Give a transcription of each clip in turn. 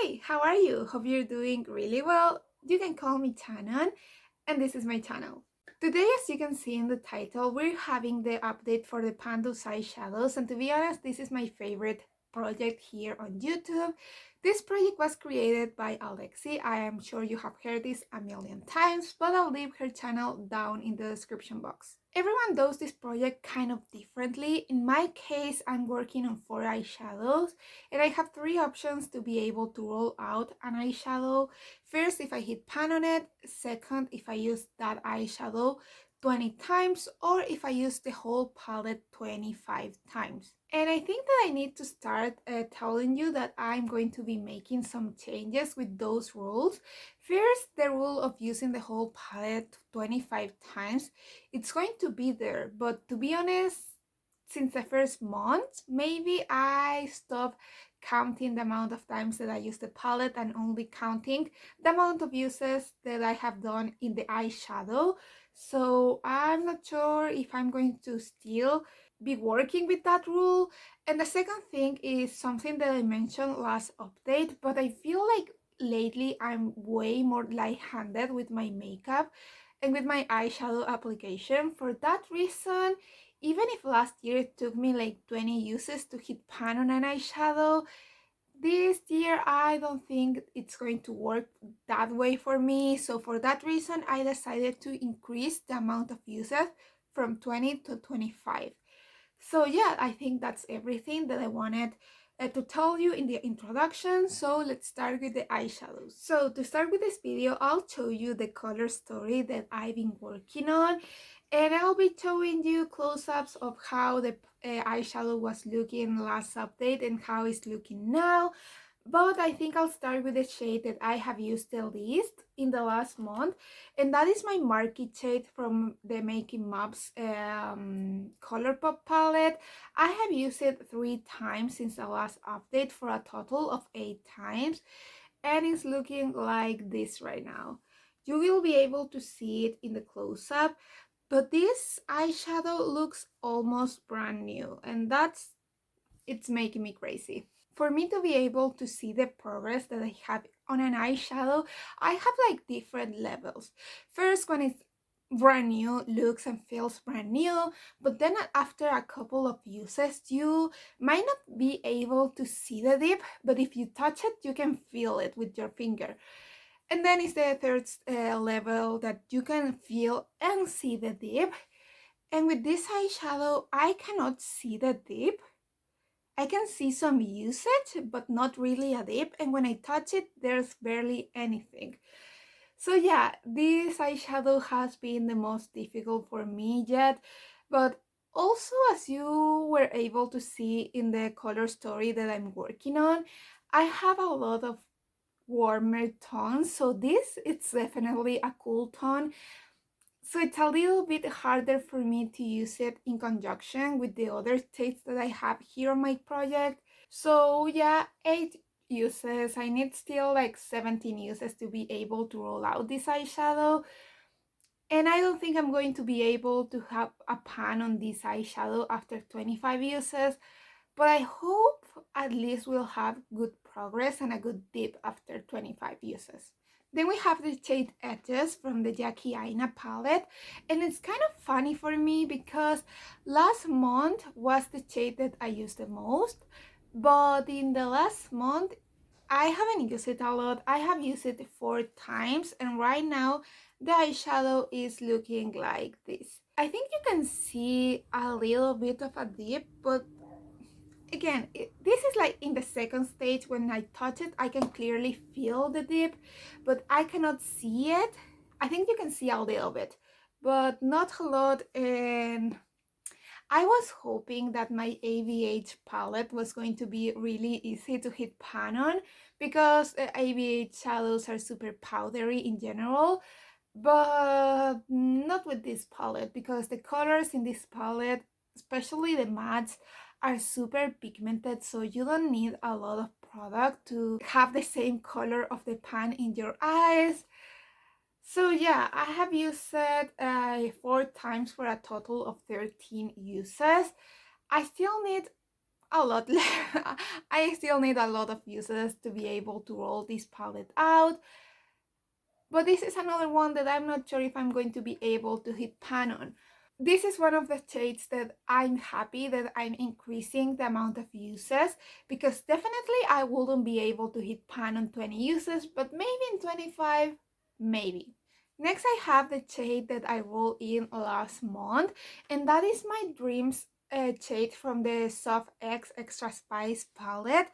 Hey, how are you? Hope you're doing really well. You can call me Tanan, and this is my channel. Today, as you can see in the title, we're having the update for the Pando's eyeshadows, and to be honest, this is my favorite project here on YouTube. This project was created by Alexi. I am sure you have heard this a million times, but I'll leave her channel down in the description box. Everyone does this project kind of differently. In my case, I'm working on 4 eyeshadows, and I have 3 options to be able to roll out an eyeshadow. First, if I hit pan on it. Second, if I use that eyeshadow 20 times, or if I use the whole palette 25 times. And I think that I need to start telling you that I'm going to be making some changes with those rules. First, the rule of using the whole palette 25 times, it's going to be there, but to be honest, since the first month, maybe I stopped counting the amount of times that I use the palette and only counting the amount of uses that I have done in the eyeshadow. So I'm not sure if I'm going to still be working with that rule. And the second thing is something that I mentioned last update, but I feel like lately I'm way more light-handed with my makeup and with my eyeshadow application. For that reason, even if last year it took me like 20 uses to hit pan on an eyeshadow, this year I don't think it's going to work that way for me. So for that reason, I decided to increase the amount of uses from 20 to 25. So yeah, I think that's everything that I wanted to tell you in the introduction. So let's start with the eyeshadows. So to start with this video, I'll show you the color story that I've been working on, and I'll be showing you close-ups of how the eyeshadow was looking last update and how it's looking now. But I think I'll start with the shade that I have used the least in the last month, and that is my Market shade from the Making Maps Colourpop palette. I have used it 3 times since the last update for a total of 8 times, and it's looking like this right now. You will be able to see it in the close-up, but this eyeshadow looks almost brand new, and it's making me crazy. For me to be able to see the progress that I have on an eyeshadow, I have like different levels. First, when it's brand new, looks and feels brand new, but then after a couple of uses, you might not be able to see the dip, but if you touch it, you can feel it with your finger. And then it's the third level that you can feel and see the dip. And with this eyeshadow, I cannot see the dip. I can see some usage, but not really a dip, and when I touch it, there's barely anything. So yeah, this eyeshadow has been the most difficult for me yet, but also, as you were able to see in the color story that I'm working on, I have a lot of warmer tones, so this it's definitely a cool tone. So it's a little bit harder for me to use it in conjunction with the other shades that I have here on my project. So yeah, 8 uses. I need still like 17 uses to be able to roll out this eyeshadow. And I don't think I'm going to be able to have a pan on this eyeshadow after 25 uses, but I hope at least we'll have good progress and a good dip after 25 uses. Then we have the shade Edges from the Jackie Aina palette, and it's kind of funny for me because last month was the shade that I used the most, but in the last month I haven't used it a lot. I have used it 4 times, and right now the eyeshadow is looking like this. I think you can see a little bit of a dip, but again, this is like in the second stage. When I touch it, I can clearly feel the dip, but I cannot see it. I think you can see a little bit, but not a lot. And I was hoping that my AVH palette was going to be really easy to hit pan on, because AVH shadows are super powdery in general, but not with this palette, because the colors in this palette, especially the mattes, are super pigmented, so you don't need a lot of product to have the same color of the pan in your eyes. So yeah, I have used it 4 times for a total of 13 uses. I still need a lot left. I still need a lot of uses to be able to roll this palette out. But this is another one that I'm not sure if I'm going to be able to hit pan on. This is one of the shades that I'm happy that I'm increasing the amount of uses, because definitely I wouldn't be able to hit pan on 20 uses, but maybe in 25, maybe. Next I have the shade that I rolled in last month, and that is my Dreams shade from the Soft X Extra Spice palette.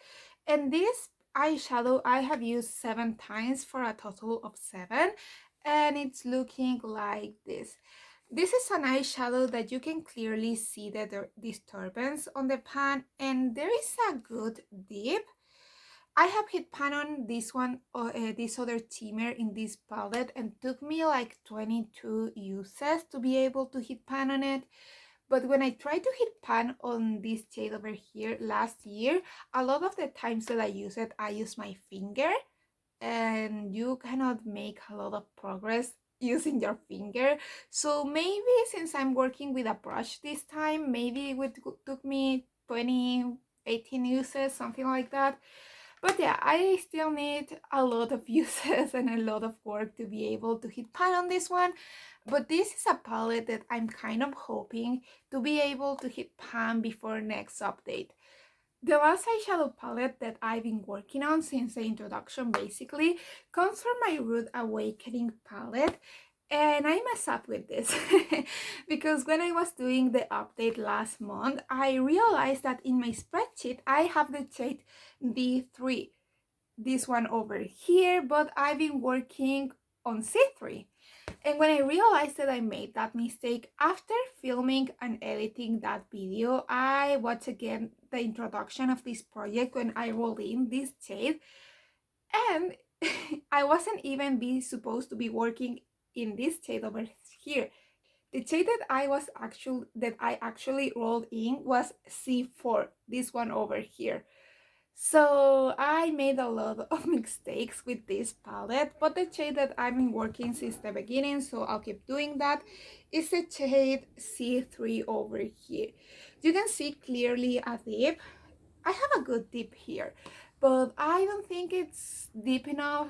And this eyeshadow I have used 7 times for a total of 7, and it's looking like this. This is an eyeshadow that you can clearly see the disturbance on the pan, and there is a good dip. I have hit pan on this one, this other shimmer in this palette, and took me like 22 uses to be able to hit pan on it. But when I tried to hit pan on this shade over here last year, a lot of the times that I use it, I use my finger, and you cannot make a lot of progress using your finger. So maybe since I'm working with a brush this time, maybe it would took me 20, 18 uses, something like that. But yeah, I still need a lot of uses and a lot of work to be able to hit pan on this one. But this is a palette that I'm kind of hoping to be able to hit pan before next update. The last eyeshadow palette that I've been working on since the introduction basically comes from my Rude Awakening palette, and I mess up with this because when I was doing the update last month, I realized that in my spreadsheet I have the shade D3, this one over here, but I've been working on C3. And when I realized that I made that mistake, after filming and editing that video, I watched again the introduction of this project when I rolled in this shade, and I wasn't even supposed to be working in this shade over here. The shade that I actually rolled in was C4, this one over here. So I made a lot of mistakes with this palette, but the shade that I've been working since the beginning, so I'll keep doing that, is the shade C3 over here. You can see clearly a dip. I have a good dip here, but I don't think it's deep enough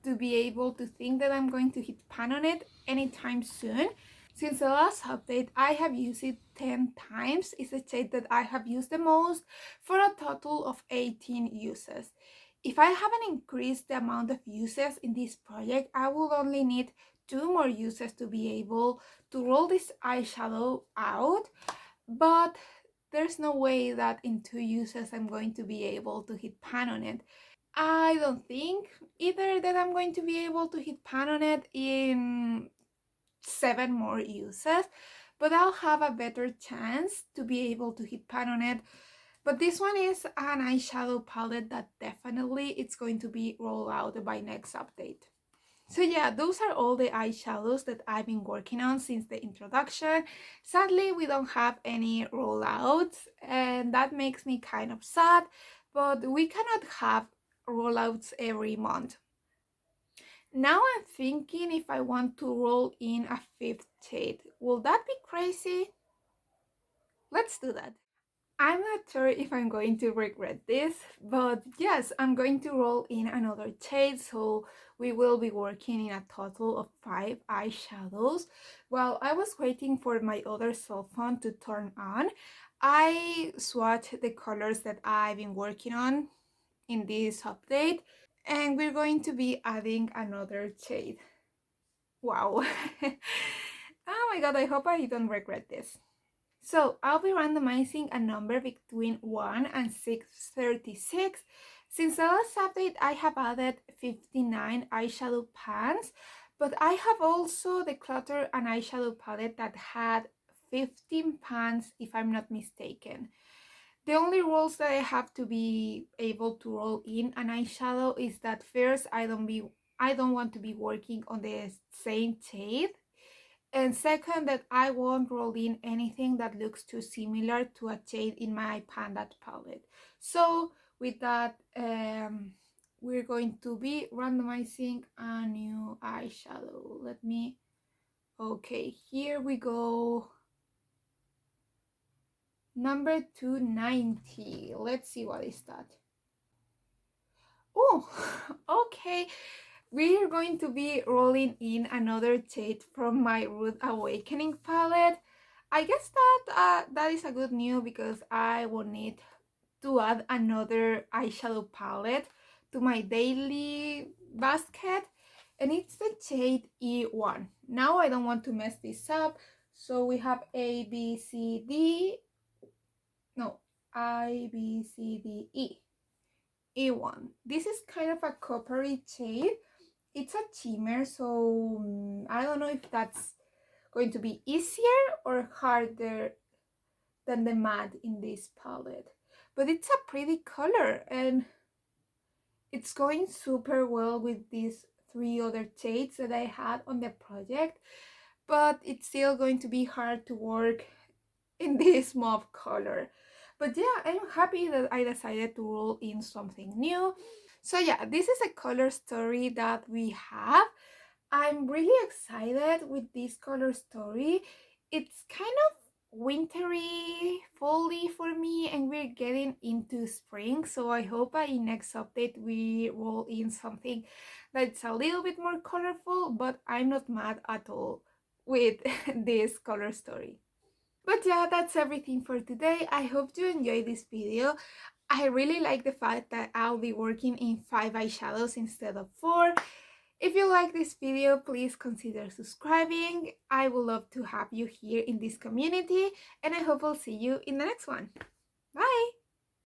to be able to think that I'm going to hit pan on it anytime soon. Since the last update, I have used it 10 times. It's the shade that I have used the most for a total of 18 uses. If I haven't increased the amount of uses in this project, I will only need 2 more uses to be able to roll this eyeshadow out, but there's no way that in 2 uses I'm going to be able to hit pan on it. I don't think either that I'm going to be able to hit pan on it in 7 more uses, but I'll have a better chance to be able to hit pan on it. But this one is an eyeshadow palette that definitely it's going to be rolled out by next update. So yeah, those are all the eyeshadows that I've been working on since the introduction. Sadly, we don't have any rollouts, and that makes me kind of sad, but we cannot have rollouts every month. Now I'm thinking if I want to roll in a 5th shade. Will that be crazy? Let's do that. I'm not sure if I'm going to regret this, but yes, I'm going to roll in another shade, so we will be working in a total of 5 eyeshadows. While I was waiting for my other cell phone to turn on, I swatched the colors that I've been working on in this update, and we're going to be adding another shade. Wow. Oh my god, I hope I don't regret this. So I'll be randomizing a number between 1 and 636. Since the last update, I have added 59 eyeshadow pans, but I have also decluttered an eyeshadow palette that had 15 pans if I'm not mistaken. The only rules that I have to be able to roll in an eyeshadow is that first I don't want to be working on the same shade, and second, that I won't roll in anything that looks too similar to a shade in my Panda palette. So with that, we're going to be randomizing a new eyeshadow. Okay, here we go. Number 290. Let's see what is that. Oh, okay. We're going to be rolling in another shade from my Rude Awakening palette. I guess that is a good news because I will need to add another eyeshadow palette to my daily basket, and it's the shade E1. Now I don't want to mess this up, so we have A, B, C, D, no, I, B, C, D, E. E1. This is kind of a coppery shade. It's a shimmer, so I don't know if that's going to be easier or harder than the matte in this palette. But it's a pretty color and it's going super well with these three other shades that I had on the project, but it's still going to be hard to work in this mauve color. But yeah, I'm happy that I decided to roll in something new. So yeah, this is a color story that we have. I'm really excited with this color story. It's kind of wintry, folly for me, and we're getting into spring. So I hope in next update we roll in something that's a little bit more colorful, but I'm not mad at all with this color story. But yeah, that's everything for today. I hope you enjoyed this video. I really like the fact that I'll be working in 5 eyeshadows instead of 4. If you like this video, please consider subscribing. I would love to have you here in this community, and I hope I'll see you in the next one. Bye!